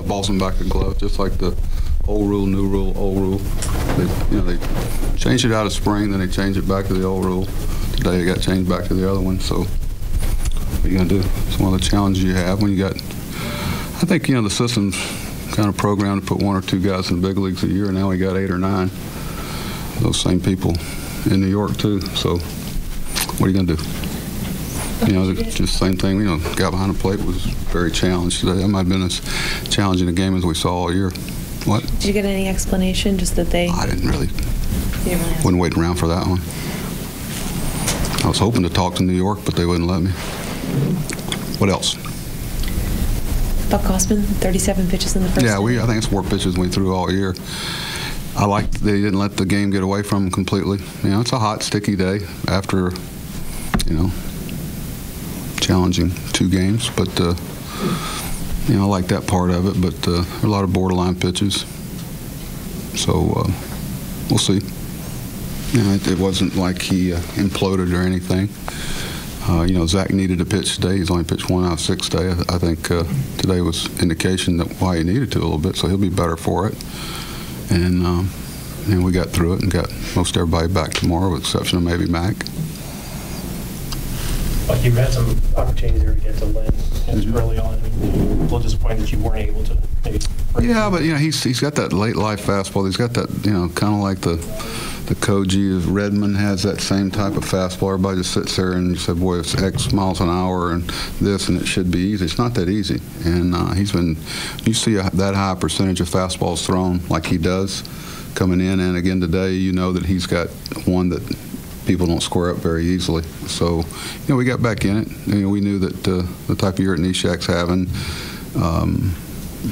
balls in back of the glove, just like the old rule, new rule, old rule. They changed it out of spring, then they changed it back to the old rule. Today it got changed back to the other one. So what are you going to do? It's one of the challenges you have when you got. I think the system's kind of programmed to put 1 or 2 guys in the big leagues a year, and now we got 8 or 9. Those same people in New York too. So what are you going to do? Just the same thing. Guy behind the plate was very challenged today. That might have been as challenging a game as we saw all year. What? Did you get any explanation? Just that they? I didn't really. Wouldn't wait around for that one. I was hoping to talk to New York, but they wouldn't let me. What else? Buck Osman, 37 pitches in the first. Yeah, I think it's 4 pitches we threw all year. I liked they didn't let the game get away from them completely. It's a hot, sticky day after, challenging 2 games, but I like that part of it. But there are a lot of borderline pitches, so we'll see. It wasn't like he imploded or anything. Zach needed a pitch today. He's only pitched 1 out of 6 today. I think today was indication that why he needed to a little bit, so he'll be better for it. And we got through it and got most everybody back tomorrow, with the exception of maybe Mac. Like you had some opportunities there to get to Lynn early on. A little disappointed that you weren't able to maybe. Yeah, but he's got that late life fastball. He's got that kind of like the Koji of Redmond has that same type of fastball. Everybody just sits there and you say, boy, it's X miles an hour and this, and it should be easy. It's not that easy. And you see that high percentage of fastballs thrown like he does coming in, and again today, that he's got one that people don't square up very easily. So, we got back in it. We knew that the type of year that Nishak's having,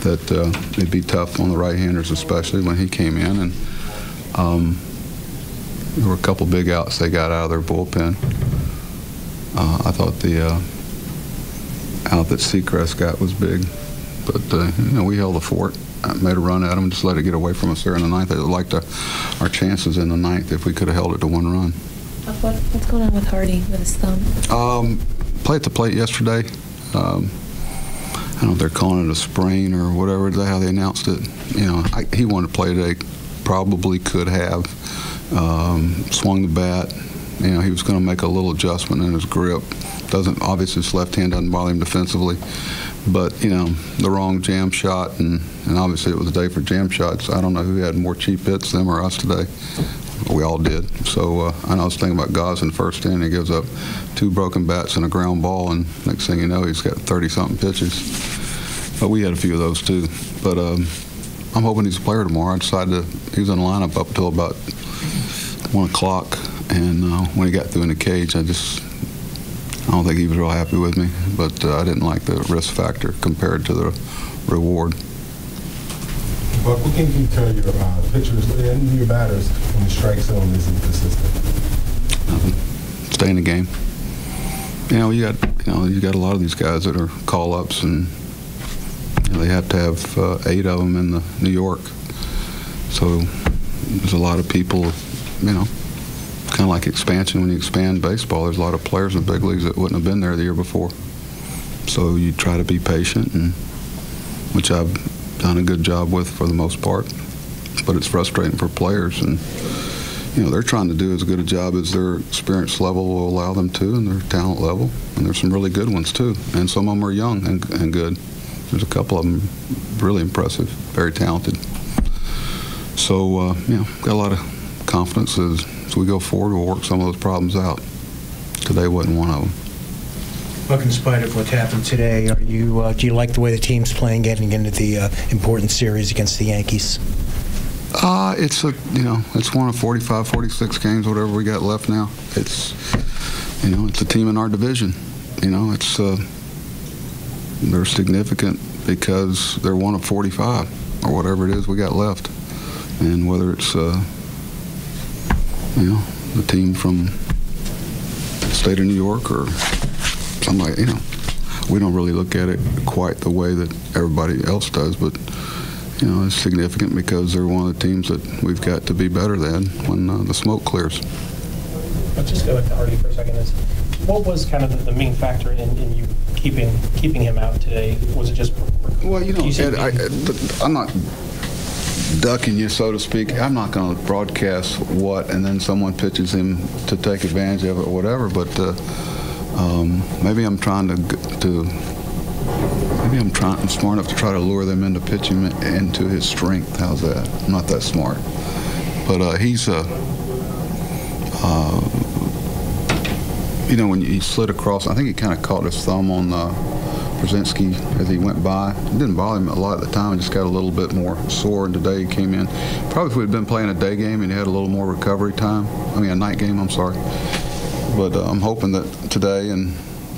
that it'd be tough on the right-handers, especially when he came in. And there were a couple big outs they got out of their bullpen. I thought the out that Seacrest got was big, but we held the fort. I made a run at them, just let it get away from us there in the ninth. I liked our chances in the ninth if we could have held it to 1 run. What's going on with Hardy with his thumb? Play at the plate yesterday. I don't know if they're calling it a sprain or whatever, how they announced it. He wanted to play today. Probably could have swung the bat. He was going to make a little adjustment in his grip. Obviously his left hand doesn't bother him defensively, but the wrong jam shot, and obviously it was a day for jam shots. I don't know who had more cheap hits, them or us today. We all did. So I was thinking about Goss in the first inning. He gives up 2 broken bats and a ground ball, and next thing you know, he's got 30-something pitches. But we had a few of those too. But I'm hoping he's a player tomorrow. I decided he was in the lineup up until about 1 o'clock, and when he got through in the cage, I don't think he was real happy with me, but I didn't like the risk factor compared to the reward. But what can you tell your pitchers and your batters when the strike zone isn't consistent? Nothing. Stay in the game. You got a lot of these guys that are call-ups, and they have to have 8 of them in the New York. So there's a lot of people, kind of like expansion. When you expand baseball, there's a lot of players in the big leagues that wouldn't have been there the year before. So you try to be patient, and which I've done a good job with for the most part. But it's frustrating for players, and they're trying to do as good a job as their experience level will allow them to, and their talent level. And there's some really good ones too, and some of them are young and good. There's a couple of them really impressive, very talented. So got a lot of confidence as we go forward. We'll work some of those problems out. Today wasn't one of them. Look, in spite of what happened today, do you like the way the team's playing, getting into the important series against the Yankees? It's one of 45, 46 games, whatever we got left now. It's a team in our division. They're significant because they're one of 45 or whatever it is we got left, and whether it's the team from the state of New York or somebody, we don't really look at it quite the way that everybody else does, but it's significant because they're one of the teams that we've got to be better than when the smoke clears. Let's just go back to Hardy for a second. What was kind of the main factor in you keeping him out today? Was it just? Well, said- Ed, I'm not ducking you, so to speak. I'm not going to broadcast what, and then someone pitches him to take advantage of it or whatever. But maybe I'm trying I'm smart enough to try to lure them into pitching into his strength. How's that? I'm not that smart. But he's when he slid across, I think he kind of caught his thumb on Brzezinski as he went by. It didn't bother him a lot at the time. It just got a little bit more sore, and today he came in. Probably if we'd been playing a day game and he had a little more recovery time. A night game, I'm sorry. But I'm hoping that today, and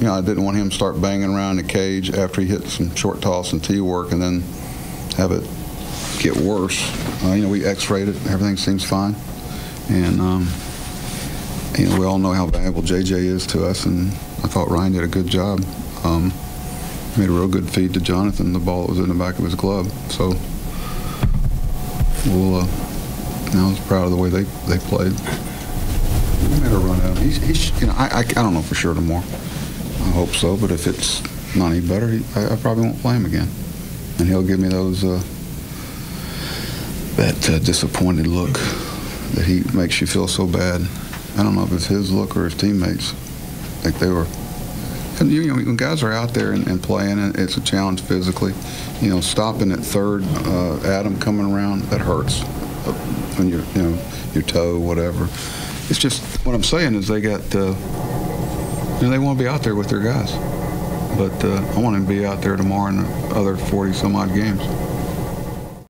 I didn't want him to start banging around the cage after he hit some short toss and tee work and then have it get worse. We x-rayed it. Everything seems fine. And, we all know how valuable JJ is to us, and I thought Ryan did a good job. Made a real good feed to Jonathan. The ball was in the back of his glove. So I was proud of the way they played. He made a run out. I don't know for sure tomorrow. I hope so, but if it's not any better, I probably won't play him again. And he'll give me that disappointed look that he makes you feel so bad. I don't know if it's his look or his teammates. Like they were. And when guys are out there and playing, and it's a challenge physically. Stopping at third, Adam coming around, that hurts. When your toe, whatever. It's just what I'm saying is they got. They want to be out there with their guys, but I want them to be out there tomorrow in the other 40 some odd games.